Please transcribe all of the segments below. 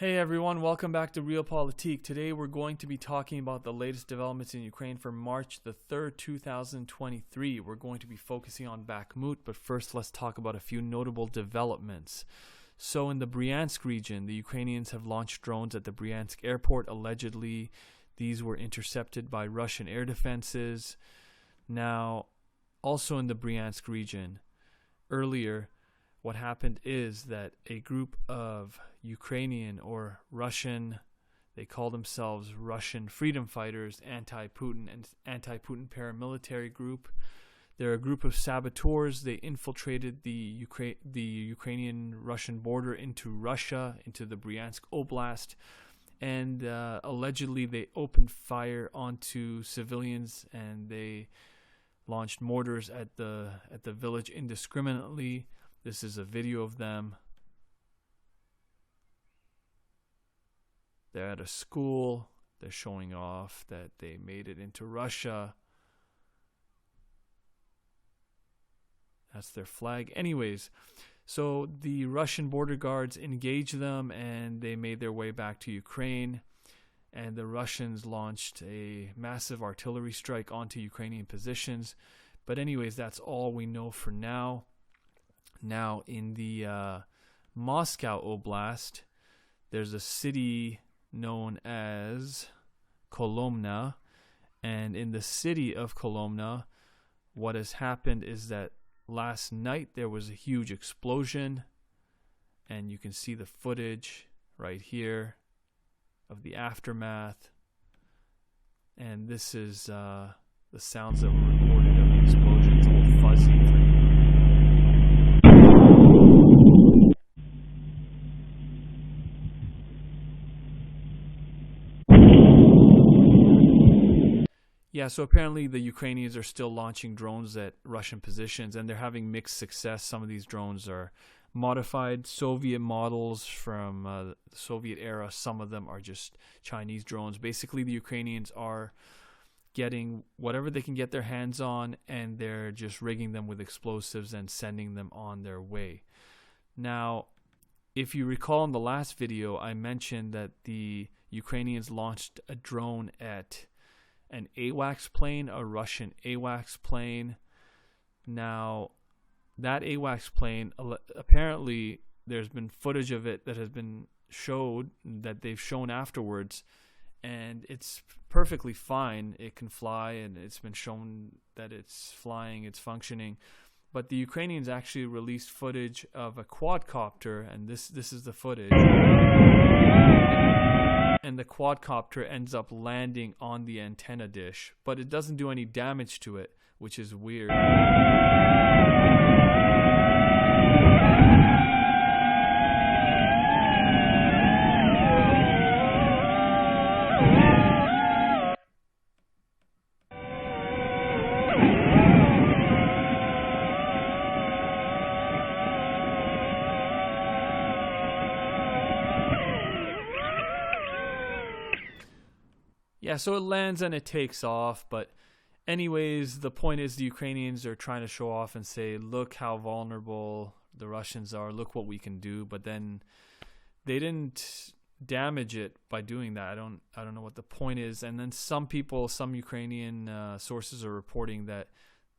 Hey everyone, welcome back to Realpolitik. Today we're going to be talking about the latest developments in Ukraine for March the 3rd, 2023. We're going to be focusing on Bakhmut, but first let's talk about a few notable developments. So in the Bryansk region, the Ukrainians have launched drones at the Bryansk airport. Allegedly, these were intercepted by Russian air defenses. Now, also in the Bryansk region, earlier, what happened is that a group of Ukrainian or Russian, they call themselves Russian freedom fighters, anti-Putin and anti-Putin paramilitary group. They're a group of saboteurs. They infiltrated the Ukrainian-Russian border into Russia, into the Bryansk Oblast, and allegedly they opened fire onto civilians and they launched mortars at the village indiscriminately. This is a video of them. They're at a school. They're showing off that they made it into Russia. That's their flag. Anyways, so the Russian border guards engaged them and they made their way back to Ukraine. And the Russians launched a massive artillery strike onto Ukrainian positions. But anyways, that's all we know for now. Now, in the Moscow Oblast, there's a city known as Kolomna. And in the city of Kolomna, what has happened is that last night there was a huge explosion. And you can see the footage right here of the aftermath. And this is the sounds that were recorded of the explosion. It's all fuzzy. Yeah, so apparently the Ukrainians are still launching drones at Russian positions, and they're having mixed success. Some of these drones are modified Soviet models from the Soviet era. Some of them are just Chinese drones. Basically, the Ukrainians are getting whatever they can get their hands on, and they're just rigging them with explosives and sending them on their way. Now, if you recall in the last video, I mentioned that the Ukrainians launched a drone at an AWACS plane, a Russian AWACS plane. Now, that AWACS plane, apparently there's been footage of it that has been showed, that they've shown afterwards, and it's perfectly fine. It can fly, and it's been shown that it's flying, it's functioning. But the Ukrainians actually released footage of a quadcopter, and this is the footage. And the quadcopter ends up landing on the antenna dish, but it doesn't do any damage to it, which is weird. Yeah, so it lands and it takes off, but anyways, the point is the Ukrainians are trying to show off and say, look how vulnerable the Russians are, look what we can do, but then they didn't damage it by doing that. I don't know what the point is. And then some Ukrainian sources are reporting that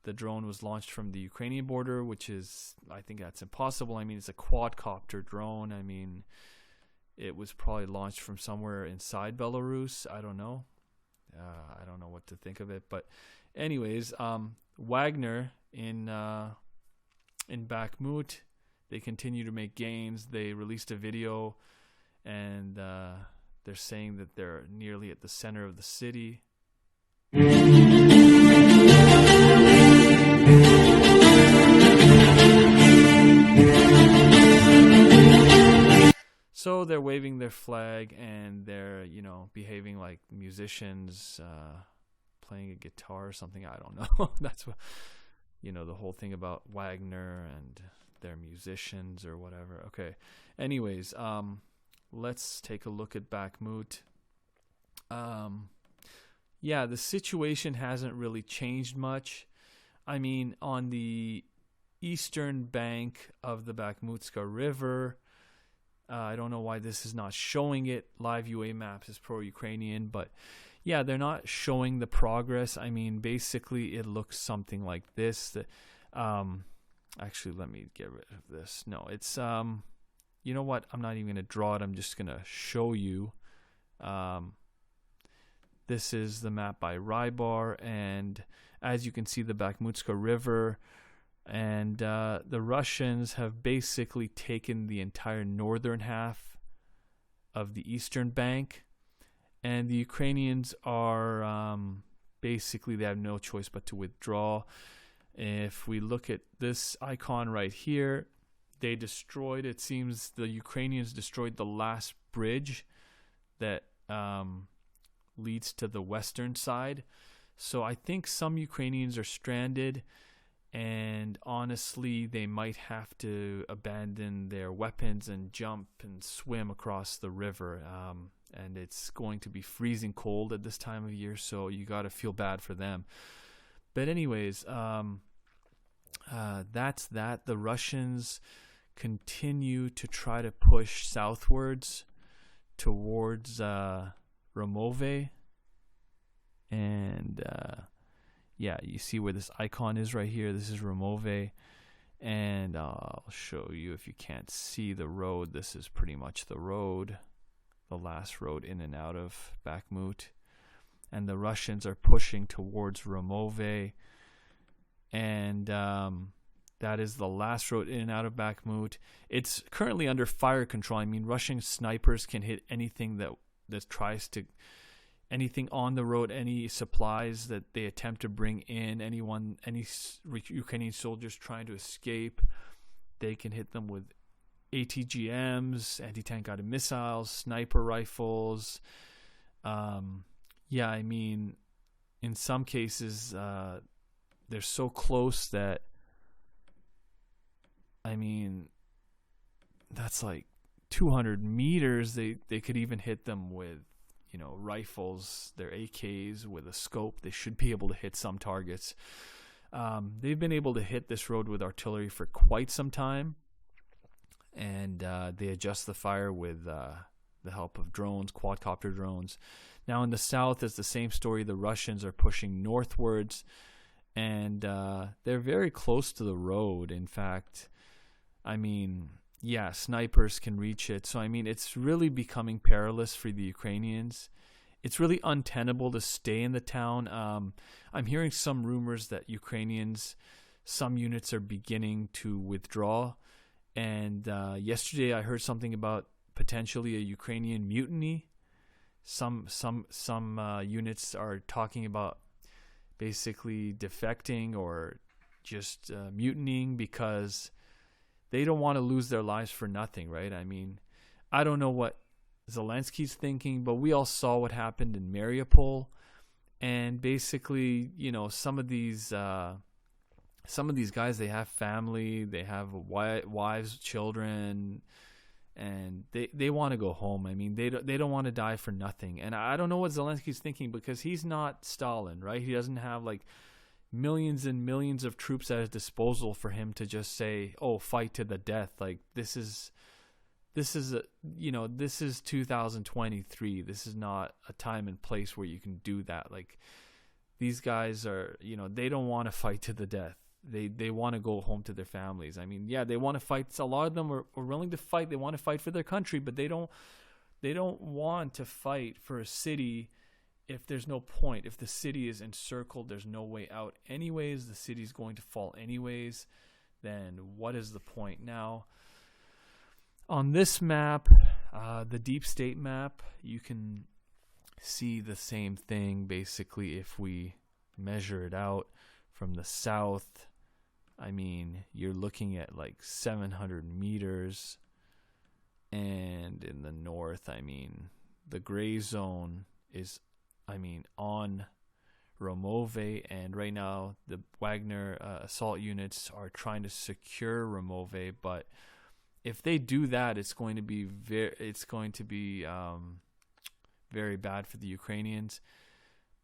the drone was launched from the Ukrainian border, which is, I think that's impossible. I mean, it's a quadcopter drone. I mean, it was probably launched from somewhere inside Belarus. I don't know. I don't know what to think of it, but anyways, Wagner in Bakhmut, they continue to make gains. They released a video, and they're saying that they're nearly at the center of the city. So they're waving their flag and they're, behaving like musicians, playing a guitar or something. I don't know. That's what, the whole thing about Wagner and their musicians or whatever. Okay. Anyways, let's take a look at Bakhmut. Yeah, the situation hasn't really changed much. I mean, on the eastern bank of the Bakhmutska River, I don't know why this is not showing it. Live UA Maps is pro-Ukrainian, but yeah, they're not showing the progress. I mean, basically, it looks something like this. Actually, let me get rid of this. No, it's you know what? I'm not even going to draw it. I'm just going to show you. This is the map by Rybar, and as you can see, the Bakhmutska River, and the Russians have basically taken the entire northern half of the eastern bank, and the Ukrainians are basically, they have no choice but to withdraw. If we look at this icon right here, they destroyed, it seems the Ukrainians destroyed the last bridge that leads to the western side. So I think some Ukrainians are stranded, and honestly they might have to abandon their weapons and jump and swim across the river, and it's going to be freezing cold at this time of year, so you got to feel bad for them. But anyways, that's that. The Russians continue to try to push southwards towards Romove, and yeah, you see where this icon is right here. This is Romove, and I'll show you if you can't see the road. This is pretty much the road, the last road in and out of Bakhmut, and the Russians are pushing towards Romove, and that is the last road in and out of Bakhmut. It's currently under fire control. I mean, Russian snipers can hit anything that tries to, anything on the road, any supplies that they attempt to bring in, any Ukrainian soldiers trying to escape, they can hit them with ATGMs, anti-tank guided missiles, sniper rifles. Yeah, I mean, in some cases, they're so close that, I mean, that's like 200 meters. They could even hit them with, you know, rifles, their AKs with a scope. They should be able to hit some targets. They've been able to hit this road with artillery for quite some time, and they adjust the fire with the help of drones, quadcopter drones. Now in the south, it's the same story. The Russians are pushing northwards, and they're very close to the road. In fact, I mean, yeah, snipers can reach it. So, I mean, it's really becoming perilous for the Ukrainians. It's really untenable to stay in the town. I'm hearing some rumors that Ukrainians, some units are beginning to withdraw. And yesterday I heard something about potentially a Ukrainian mutiny. Some units are talking about basically defecting or just mutinying because they don't want to lose their lives for nothing, right? I mean, I don't know what Zelensky's thinking, but we all saw what happened in Mariupol, and basically, you know, some of these guys, they have family, they have wives, children, and they want to go home. I mean, they don't want to die for nothing. And I don't know what Zelensky's thinking, because he's not Stalin, right? He doesn't have like millions and millions of troops at his disposal for him to just say, "Oh, fight to the death." Like this is 2023. This is not a time and place where you can do that. Like these guys are, you know, they don't want to fight to the death. They want to go home to their families. I mean, yeah, they want to fight. A lot of them are willing to fight. They want to fight for their country, but they don't want to fight for a city if there's no point. If the city is encircled, there's no way out anyways, the city's going to fall anyways, then what is the point? Now, on this map, the deep state map, you can see the same thing basically if we measure it out from the south. I mean, you're looking at like 700 meters, and in the north, I mean, the gray zone is, I mean, on Romove, and right now the Wagner assault units are trying to secure Romove. But if they do that, it's going to be very bad for the Ukrainians.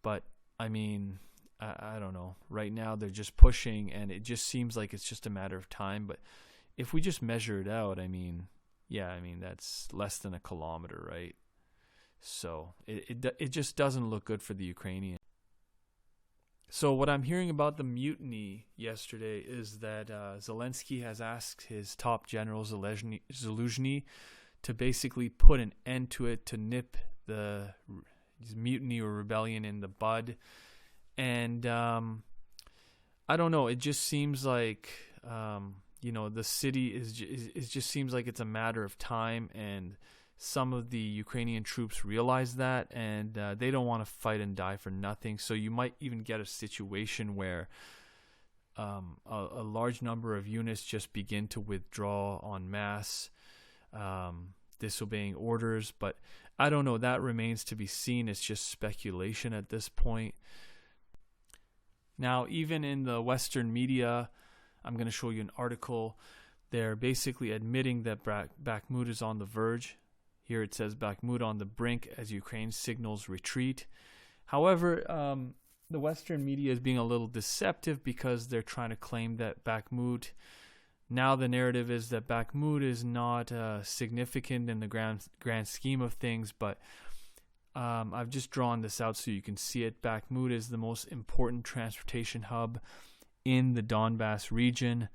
But I mean, I don't know. Right now they're just pushing, and it just seems like it's just a matter of time. But if we just measure it out, I mean, Yeah, I mean, that's less than a kilometer, right? So it just doesn't look good for the Ukrainians. So what I'm hearing about the mutiny yesterday is that Zelensky has asked his top general Zaluzhny to basically put an end to it, to nip the mutiny or rebellion in the bud. And I don't know, it just seems like the city is just seems like it's a matter of time, and some of the Ukrainian troops realize that, and they don't want to fight and die for nothing. So you might even get a situation where a large number of units just begin to withdraw en masse, disobeying orders. But I don't know, that remains to be seen. It's just speculation at this point. Now, even in the Western media, I'm going to show you an article. They're basically admitting that Bakhmut is on the verge. Here it says Bakhmut on the brink as Ukraine signals retreat. However, the Western media is being a little deceptive because they're trying to claim that Bakhmut, now the narrative is that Bakhmut is not significant in the grand scheme of things, but I've just drawn this out so you can see it. Bakhmut is the most important transportation hub in the Donbass region.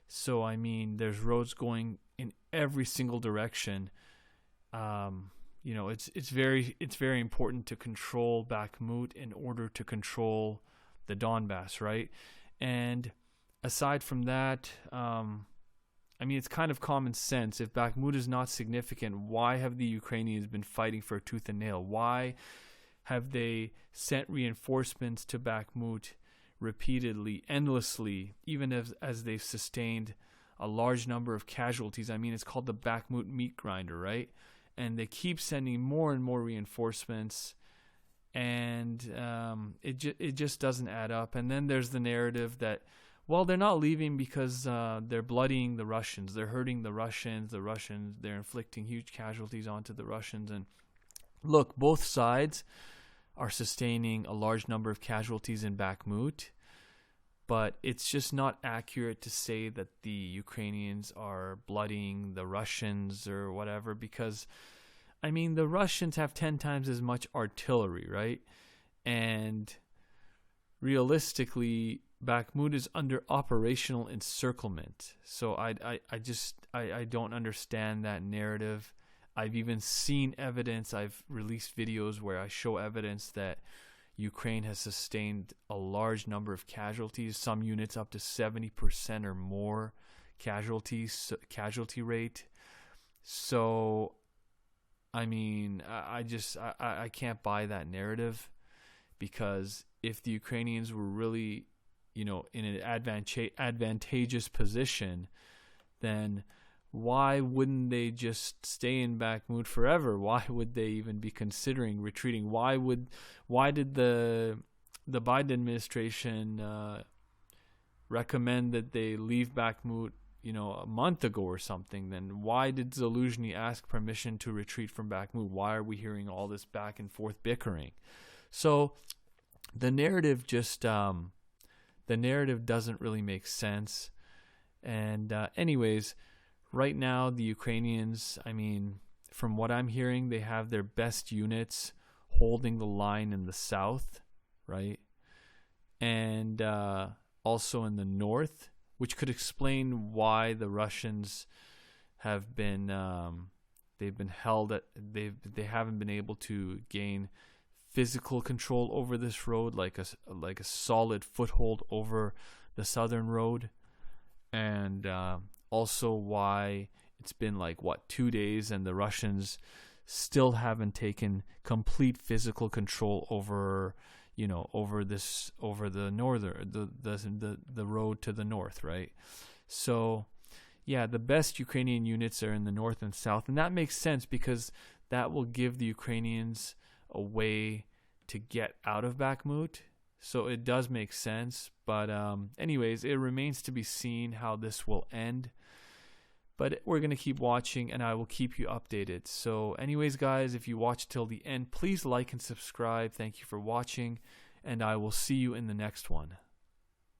So, I mean, there's roads going in every single direction. It's very important to control Bakhmut in order to control the Donbass, right? And aside from that, it's kind of common sense. If Bakhmut is not significant, why have the Ukrainians been fighting for tooth and nail? Why have they sent reinforcements to Bakhmut repeatedly, endlessly, even as they've sustained a large number of casualties? I mean, it's called the Bakhmut meat grinder, right? And they keep sending more and more reinforcements, and it just doesn't add up. And then there's the narrative that, well, they're not leaving because they're bloodying the Russians. They're hurting the Russians. They're inflicting huge casualties onto the Russians. And look, both sides are sustaining a large number of casualties in Bakhmut, but it's just not accurate to say that the Ukrainians are bloodying the Russians or whatever, because, I mean, the Russians have 10 times as much artillery, right? And realistically, Bakhmut is under operational encirclement. So I don't understand that narrative. I've even seen evidence. I've released videos where I show evidence that Ukraine has sustained a large number of casualties, some units up to 70% or more casualty rate. So, I mean, I can't buy that narrative, because if the Ukrainians were really, in an advantageous position, then why wouldn't they just stay in Bakhmut forever? Why would they even be considering retreating? Why did the Biden administration recommend that they leave Bakhmut, a month ago or something? Then why did Zaluzhny ask permission to retreat from Bakhmut? Why are we hearing all this back and forth bickering? So the narrative doesn't really make sense. And anyways, right now, the Ukrainians, I mean, from what I'm hearing, they have their best units holding the line in the south, right? And also in the north, which could explain why the Russians have been, they haven't been able to gain physical control over this road, like a solid foothold over the southern road. And also why it's been 2 days and the Russians still haven't taken complete physical control over the road to the north, right? So yeah, the best Ukrainian units are in the north and south, and that makes sense because that will give the Ukrainians a way to get out of Bakhmut. So it does make sense, but anyways, it remains to be seen how this will end. But we're going to keep watching, and I will keep you updated. So anyways, guys, if you watch till the end, please like and subscribe. Thank you for watching, and I will see you in the next one.